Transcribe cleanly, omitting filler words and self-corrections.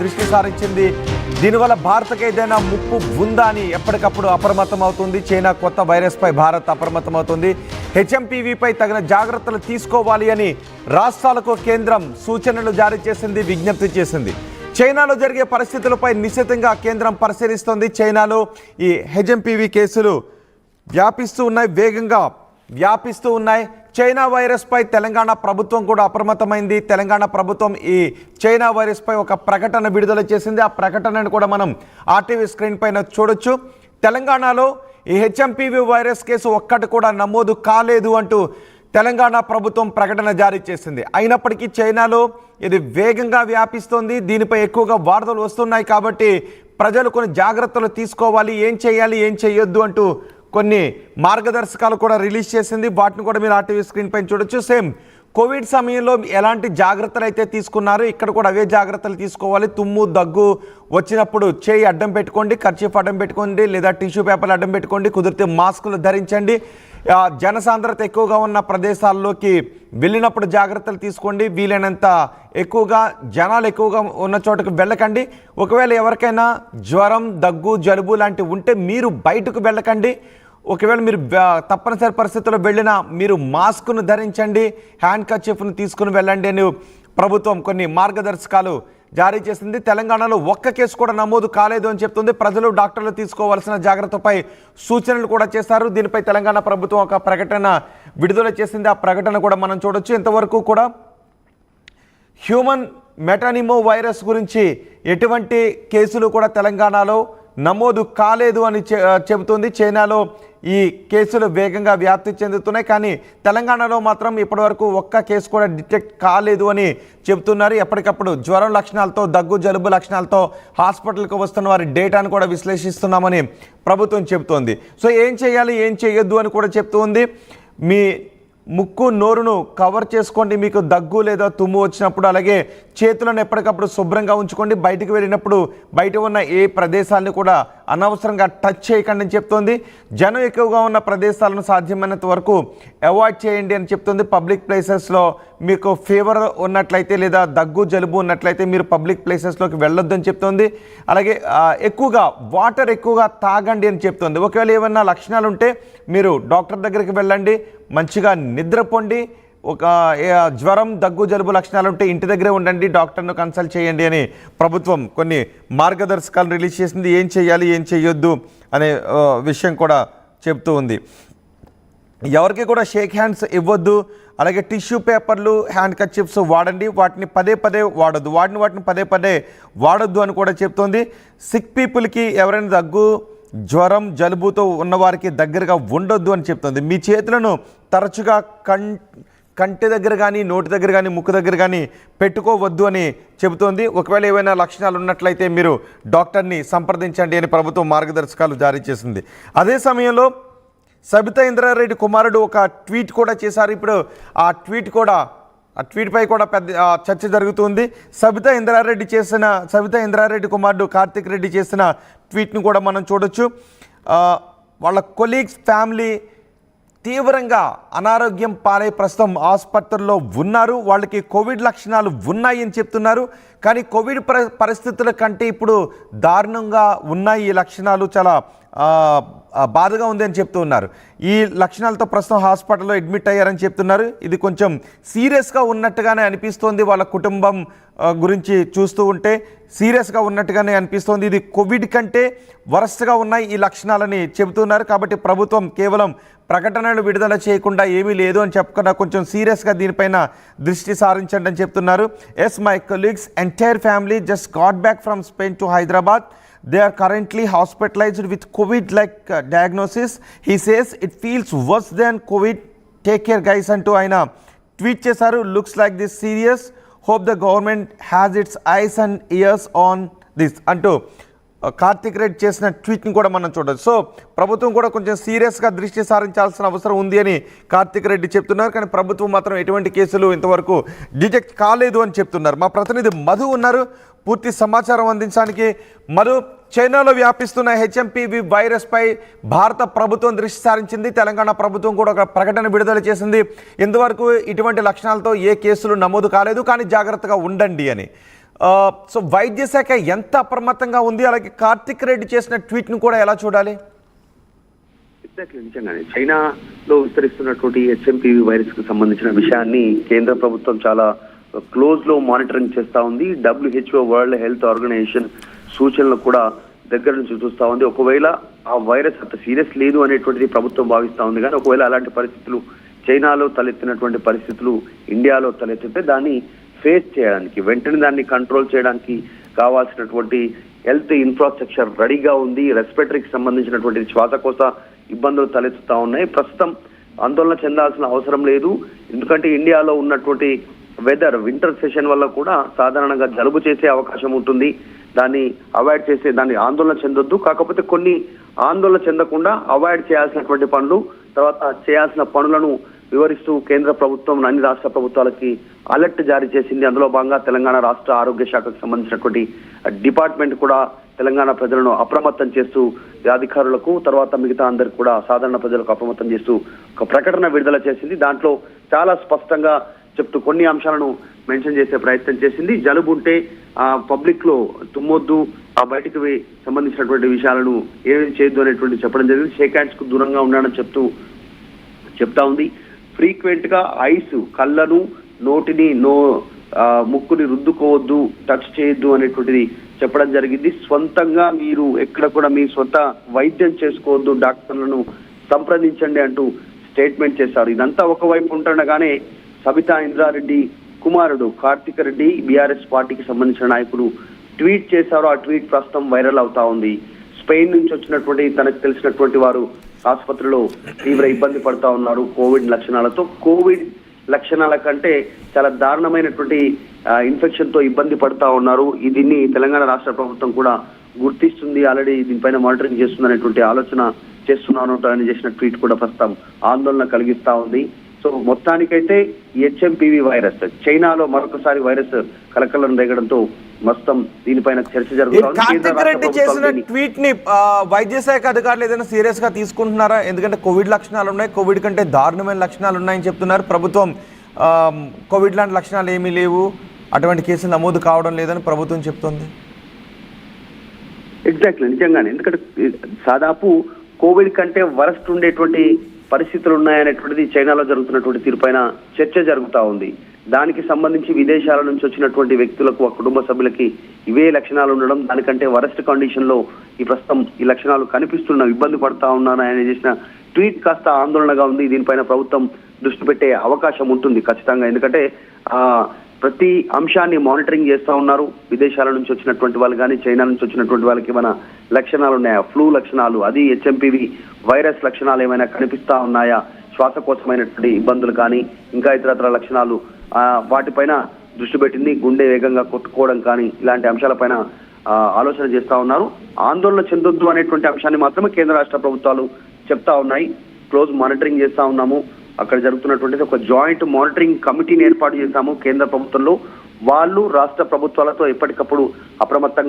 దృష్టి సారించింది. దీనివల్ల భారత్కి ఏదైనా ముప్పు ఉందా అని ఎప్పటికప్పుడు అప్రమత్తం అవుతుంది. చైనా కొత్త వైరస్పై భారత్ అప్రమత్తమవుతుంది. హెచ్ఎంపీవీపై తగిన జాగ్రత్తలు తీసుకోవాలి అని రాష్ట్రాలకు కేంద్రం సూచనలు జారీ చేసింది, విజ్ఞప్తి చేసింది. చైనాలో జరిగే పరిస్థితులపై నిశ్చితంగా కేంద్రం పరిశీలిస్తోంది. చైనాలో ఈ హెచ్ఎంపీవీ కేసులు వ్యాపిస్తూ ఉన్నాయి, వేగంగా వ్యాపిస్తూ ఉన్నాయి. చైనా వైరస్పై తెలంగాణ ప్రభుత్వం కూడా అప్రమత్తమైంది. తెలంగాణ ప్రభుత్వం ఈ చైనా వైరస్పై ఒక ప్రకటన విడుదల చేసింది. ఆ ప్రకటనను కూడా మనం ఆర్టీవీ స్క్రీన్ పైన చూడొచ్చు. తెలంగాణలో ఈ హెచ్ఎంపీవీ వైరస్ కేసు ఒక్కటి కూడా నమోదు కాలేదు అంటూ తెలంగాణ ప్రభుత్వం ప్రకటన జారీ చేసింది. అయినప్పటికీ చైనాలో ఇది వేగంగా వ్యాపిస్తోంది. దీనిపై ఎక్కువగా వార్తలు వస్తున్నాయి కాబట్టి ప్రజలు కొన్ని జాగ్రత్తలు తీసుకోవాలి, ఏం చేయాలి ఏం చేయొద్దు అంటూ కొన్ని మార్గదర్శకాలు కూడా రిలీజ్ చేసింది. వాటిని కూడా మీరు ఆర్టీవీ స్క్రీన్ పైన చూడొచ్చు. సేమ్ కోవిడ్ సమయంలో ఎలాంటి జాగ్రత్తలు అయితే తీసుకున్నారో ఇక్కడ కూడా అవే జాగ్రత్తలు తీసుకోవాలి. తుమ్ము దగ్గు వచ్చినప్పుడు చేయి అడ్డం పెట్టుకోండి, కర్చీఫ్ అడ్డం పెట్టుకోండి, లేదా టిష్యూ పేపర్లు అడ్డం పెట్టుకోండి, కుదిరితే మాస్కులు ధరించండి. జనసాంద్రత ఎక్కువగా ఉన్న ప్రదేశాల్లోకి వెళ్ళినప్పుడు జాగ్రత్తలు తీసుకోండి. వీలైనంత ఎక్కువగా జనాలు ఎక్కువగా ఉన్న చోటకు వెళ్ళకండి. ఒకవేళ ఎవరికైనా జ్వరం, దగ్గు, జలుబు లాంటివి ఉంటే మీరు బయటకు వెళ్ళకండి. ఒకవేళ మీరు తప్పనిసరి పరిస్థితుల్లో వెళ్ళినా మీరు మాస్క్ను ధరించండి, హ్యాండ్ కర్చీఫ్ను తీసుకుని వెళ్ళండి అని ప్రభుత్వం కొన్ని మార్గదర్శకాలు జారీ చేసింది. తెలంగాణలో ఒక్క కేసు కూడా నమోదు కాలేదు అని చెప్తుంది. ప్రజలు, డాక్టర్లు తీసుకోవాల్సిన జాగ్రత్తపై సూచనలు కూడా చేశారు. దీనిపై తెలంగాణ ప్రభుత్వం ఒక ప్రకటన విడుదల చేసింది. ఆ ప్రకటన కూడా మనం చూడొచ్చు. ఇంతవరకు కూడా హ్యూమన్ మెటానిమో వైరస్ గురించి ఎటువంటి కేసులు కూడా తెలంగాణలో నమోదు కాలేదు అని చెబుతుంది. చైనాలో ఈ కేసులు వేగంగా వ్యాప్తి చెందుతున్నాయి, కానీ తెలంగాణలో మాత్రం ఇప్పటివరకు ఒక్క కేసు కూడా డిటెక్ట్ కాలేదు అని చెబుతున్నారు. ఎప్పటికప్పుడు జ్వరం లక్షణాలతో, దగ్గు, జలుబు లక్షణాలతో హాస్పిటల్కి వస్తున్న వారి డేటాను కూడా విశ్లేషిస్తున్నామని ప్రభుత్వం చెబుతోంది. సో ఏం చేయాలి ఏం చేయొద్దు అని కూడా చెప్తుంది. మీ ముక్కు, నోరును కవర్ చేసుకోండి మీకు దగ్గు లేదా తుమ్ము వచ్చినప్పుడు. అలాగే చేతులను ఎప్పటికప్పుడు శుభ్రంగా ఉంచుకోండి. బయటికి వెళ్ళినప్పుడు బయట ఉన్న ఏ ప్రదేశాలను కూడా అనవసరంగా టచ్ చేయకండి అని చెప్తోంది. జనం ఎక్కువగా ఉన్న ప్రదేశాలను సాధ్యమైనంత వరకు అవాయిడ్ చేయండి అని చెప్తుంది. పబ్లిక్ ప్లేసెస్లో మీకు ఫీవర్ ఉన్నట్లయితే లేదా దగ్గు, జలుబు ఉన్నట్లయితే మీరు పబ్లిక్ ప్లేసెస్లోకి వెళ్ళొద్దు అని చెప్తోంది. అలాగే ఎక్కువగా వాటర్ ఎక్కువగా తాగండి అని చెప్తోంది. ఒకవేళ ఏమైనా లక్షణాలు ఉంటే మీరు డాక్టర్ దగ్గరికి వెళ్ళండి, మంచిగా నిద్రపోండి. ఒక జ్వరం, దగ్గు, జలుబు లక్షణాలు ఉంటే ఇంటి దగ్గరే ఉండండి, డాక్టర్ను కన్సల్ట్ చేయండి అని ప్రభుత్వం కొన్ని మార్గదర్శకాలు రిలీజ్ చేసింది. ఏం చేయాలి ఏం చేయొద్దు అనే విషయం కూడా చెప్తూ ఉంది. ఎవరికి కూడా షేక్ హ్యాండ్స్ ఇవ్వద్దు. అలాగే టిష్యూ పేపర్లు, హ్యాండ్ కర్చీఫ్స్ వాడండి, వాటిని పదే పదే వాడొద్దు, వాటిని పదే పదే వాడొద్దు అని కూడా చెప్తోంది. సిక్ పీపుల్కి ఎవరైనా దగ్గు, జ్వరం, జలుబుతో ఉన్నవారికి దగ్గరగా ఉండొద్దు అని చెప్తుంది. మీ చేతులను తరచుగా కంటి దగ్గర కానీ, నోటి దగ్గర కానీ, ముక్కు దగ్గర కానీ పెట్టుకోవద్దు అని చెబుతోంది. ఒకవేళ ఏవైనా లక్షణాలు ఉన్నట్లయితే మీరు డాక్టర్ని సంప్రదించండి అని ప్రభుత్వం మార్గదర్శకాలు జారీ చేసింది. అదే సమయంలో సబితా ఇంద్రారెడ్డి కుమారుడు ఒక ట్వీట్ కూడా చేశారు. ఇప్పుడు ఆ ట్వీట్పై కూడా పెద్ద చర్చ జరుగుతుంది. సబితా ఇంద్రారెడ్డి కుమారుడు కార్తిక్ రెడ్డి చేసిన ట్వీట్ను కూడా మనం చూడొచ్చు. వాళ్ళ కొలీగ్స్, ఫ్యామిలీ తీవ్రంగా అనారోగ్యం పాలై ప్రస్తుతం ఆసుపత్రుల్లో ఉన్నారు. వాళ్ళకి కోవిడ్ లక్షణాలు ఉన్నాయి అని చెప్తున్నారు. కానీ కోవిడ్ పరిస్థితుల కంటే ఇప్పుడు దారుణంగా ఉన్నాయి ఈ లక్షణాలు, చాలా బాధగా ఉంది అని చెప్తూ ఉన్నారు. ఈ లక్షణాలతో ప్రస్తుతం హాస్పిటల్లో అడ్మిట్ అయ్యారని చెప్తున్నారు. ఇది కొంచెం సీరియస్గా ఉన్నట్టుగానే అనిపిస్తోంది. వాళ్ళ కుటుంబం గురించి చూస్తూ ఉంటే సీరియస్గా ఉన్నట్టుగానే అనిపిస్తోంది. ఇది కోవిడ్ కంటే వరస్ట్గా ఉన్నాయి ఈ లక్షణాలని చెబుతున్నారు. కాబట్టి ప్రభుత్వం కేవలం ప్రకటనలు విడుదల చేయకుండా ఏమీ లేదు అని చెప్పకుండా కొంచెం సీరియస్గా దీనిపైన దృష్టి సారించండి అని చెప్తున్నారు. Yes, my colleagues entire family just got back from Spain to Hyderabad. They are currently hospitalized with COVID-like diagnosis. He says it feels worse than COVID. Take care guys అంటూ ఆయన ట్వీట్ చేశారు. Looks like this serious. Hope the government has its ice and years on this అంటూ కార్తిక్ రెడ్డి చేసిన ట్వీట్ని కూడా మనం చూడొచ్చు. So ప్రభుత్వం కూడా కొంచెం సీరియస్గా దృష్టి సారించాల్సిన అవసరం ఉంది అని కార్తిక్ రెడ్డి చెప్తున్నారు. కానీ ప్రభుత్వం మాత్రం ఎటువంటి కేసులు ఇంతవరకు డిటెక్ట్ కాలేదు అని చెప్తున్నారు. మా ప్రతినిధి మధు ఉన్నారు పూర్తి సమాచారం అందించడానికి. మధు, చైనాలో వ్యాపిస్తున్న హెచ్ఎంపీవీ వైరస్పై భారత ప్రభుత్వం దృష్టి సారించింది. తెలంగాణ ప్రభుత్వం కూడా ఒక ప్రకటన విడుదల చేసింది. ఇంతవరకు ఇటువంటి లక్షణాలతో ఏ కేసులు నమోదు కాలేదు, కానీ జాగ్రత్తగా ఉండండి అని. సో వైద్య శాఖ ఎంత అప్రమత్తంగా ఉంది, అలాగే కార్తిక్ రెడ్డి చేసిన ట్వీట్ను కూడా ఎలా చూడాలి? నిజంగానే చైనాలో విస్తరిస్తున్నటువంటి హెచ్ఎంపీవీ వైరస్ కు సంబంధించిన విషయాన్ని కేంద్ర ప్రభుత్వం చాలా క్లోజ్ లో మానిటరింగ్ చేస్తా ఉంది. WHO వరల్డ్ హెల్త్ ఆర్గనైజేషన్ సూచనలు కూడా దగ్గర నుంచి చూస్తా ఉంది. ఒకవేళ ఆ వైరస్ అంత సీరియస్ లేదు అనేటువంటిది ప్రభుత్వం భావిస్తా ఉంది, కానీ ఒకవేళ అలాంటి పరిస్థితులు చైనాలో తలెత్తినటువంటి పరిస్థితులు ఇండియాలో తలెత్తితే దాన్ని ఫేస్ చేయడానికి, వెంటనే దాన్ని కంట్రోల్ చేయడానికి కావాల్సినటువంటి హెల్త్ ఇన్ఫ్రాస్ట్రక్చర్ రెడీగా ఉంది. రెస్పిరేటరీకి సంబంధించినటువంటి శ్వాసకోశ ఇబ్బందులు తలెత్తుతా ఉన్నాయి. ప్రస్తుతం ఆందోళన చెందాల్సిన అవసరం లేదు, ఎందుకంటే ఇండియాలో ఉన్నటువంటి వెదర్ వింటర్ సెషన్ వల్ల కూడా సాధారణంగా జలుబు చేసే అవకాశం ఉంటుంది. దాన్ని అవాయిడ్ చేసే, దాన్ని ఆందోళన చెందొద్దు. కాకపోతే కొన్ని ఆందోళన చెందకుండా అవాయిడ్ చేయాల్సినటువంటి పనులు, తర్వాత చేయాల్సిన పనులను వివరిస్తూ కేంద్ర ప్రభుత్వం అన్ని రాష్ట్ర ప్రభుత్వాలకి అలర్ట్ జారీ చేసింది. అందులో భాగంగా తెలంగాణ రాష్ట్ర ఆరోగ్య శాఖకు సంబంధించినటువంటి డిపార్ట్మెంట్ కూడా తెలంగాణ ప్రజలను అప్రమత్తం చేస్తూ అధికారులకు, తర్వాత మిగతా అందరికి కూడా సాధారణ ప్రజలకు అప్రమత్తం చేస్తూ ఒక ప్రకటన విడుదల చేసింది. దాంట్లో చాలా స్పష్టంగా చెప్తూ కొన్ని అంశాలను మెన్షన్ చేసే ప్రయత్నం చేసింది. జలుబు ఉంటే పబ్లిక్ లో తుమ్మొద్దు, ఆ బయటికి సంబంధించినటువంటి విషయాలను ఏమేమి చేయొద్దు అనేటువంటి చెప్పడం జరిగింది. షేక్ హ్యాండ్స్ కు దూరంగా ఉండాలని చెప్తా ఉంది. ఫ్రీక్వెంట్ గా ఐస్, కళ్ళను, నోటిని, ముక్కుని రుద్దుకోవద్దు, టచ్ చేయొద్దు అనేటువంటిది చెప్పడం జరిగింది. స్వంతంగా మీరు ఎక్కడ కూడా మీ సొంత వైద్యం చేసుకోవద్దు, డాక్టర్లను సంప్రదించండి అంటూ స్టేట్మెంట్ చేశారు. ఇదంతా ఒకవైపు ఉంటుండగానే సబితా ఇంద్రారెడ్డి కుమారుడు కార్తిక్ రెడ్డి బీఆర్ఎస్ పార్టీకి సంబంధించిన నాయకుడు ట్వీట్ చేశారు. ఆ ట్వీట్ ప్రస్తుతం వైరల్ అవుతా ఉంది. స్పెయిన్ నుంచి వచ్చినటువంటి తనకు తెలిసినటువంటి వారు ఆసుపత్రిలో తీవ్ర ఇబ్బంది పడతా ఉన్నారు కోవిడ్ లక్షణాలతో. కోవిడ్ లక్షణాల కంటే చాలా దారుణమైనటువంటి ఇన్ఫెక్షన్ తో ఇబ్బంది పడతా ఉన్నారు. దీన్ని తెలంగాణ రాష్ట్ర ప్రభుత్వం కూడా గుర్తిస్తుంది, ఆల్రెడీ దీనిపైన మానిటరింగ్ చేస్తుంది అనేటువంటి ఆలోచన చేస్తున్నాను అని చేసిన ట్వీట్ కూడా ప్రస్తుతం ఆందోళన కలిగిస్తా ఉంది. సో మొత్తానికైతే హెచ్ఎంపీవీ వైరస్ చైనాలో మరొకసారి వైరస్ కలకలం రేగడంతో మొత్తం దీనిపైన చర్చ జరుగుతుంది. కార్తిక్ రెడ్డి చేసిన ట్వీట్ ని వైద్య శాఖ అధికారులు ఏదైనా సీరియస్ గా తీసుకుంటున్నారా? ఎందుకంటే కోవిడ్ లక్షణాలు ఉన్నాయి, కోవిడ్ కంటే దారుణమైన లక్షణాలు ఉన్నాయని చెప్తున్నారు. ప్రభుత్వం కోవిడ్ లాంటి లక్షణాలు ఏమీ లేవు, అటువంటి కేసులు నమోదు కావడం లేదని ప్రభుత్వం చెప్తోంది. ఎగ్జాక్ట్లీ, నిజంగానే. ఎందుకంటే దాదాపు కోవిడ్ కంటే వరస్ట్ ఉండేటువంటి పరిస్థితులు ఉన్నాయనేటువంటిది చైనాలో జరుగుతున్నటువంటి తీరుపైన చర్చ జరుగుతా ఉంది. దానికి సంబంధించి విదేశాల నుంచి వచ్చినటువంటి వ్యక్తులకు, కుటుంబ సభ్యులకి ఇవే లక్షణాలు ఉండడం, దానికంటే వరస్ట్ కండిషన్ లో ప్రస్తుతం ఈ లక్షణాలు కనిపిస్తున్న, ఇబ్బంది పడతా ఉన్నారని ఆయన చేసిన ట్వీట్ కాస్త ఆందోళనగా ఉంది. దీనిపైన ప్రభుత్వం దృష్టి పెట్టే అవకాశం ఉంటుంది ఖచ్చితంగా. ఎందుకంటే ప్రతి అంశాన్ని మానిటరింగ్ చేస్తా ఉన్నారు. విదేశాల నుంచి వచ్చినటువంటి వాళ్ళు కానీ, చైనా నుంచి వచ్చినటువంటి వాళ్ళకి ఏమైనా లక్షణాలు ఉన్నాయా, ఫ్లూ లక్షణాలు, అది హెచ్ఎంపీవీ వైరస్ లక్షణాలు ఏమైనా కనిపిస్తా ఉన్నాయా, శ్వాసకోశమైనటువంటి ఇబ్బందులు కానీ ఇంకా ఇతరత్ర లక్షణాలు, వాటిపైన దృష్టి పెట్టింది. గుండె వేగంగా కొట్టుకోవడం కానీ ఇలాంటి అంశాలపైన ఆలోచన చేస్తా ఉన్నారు. ఆందోళన చెందొద్దు అనేటువంటి అంశాన్ని మాత్రమే కేంద్ర రాష్ట్ర ప్రభుత్వాలు చెప్తా ఉన్నాయి. క్లోజ్ మానిటరింగ్ చేస్తా ఉన్నాము. అక్కడ జరుగుతున్నటువంటి ఒక జాయింట్ మానిటరింగ్ కమిటీని ఏర్పాటు చేశాము కేంద్ర ప్రభుత్వంలో. వాళ్ళు రాష్ట్ర ప్రభుత్వాలతో ఎప్పటికప్పుడు అప్రమత్తంగా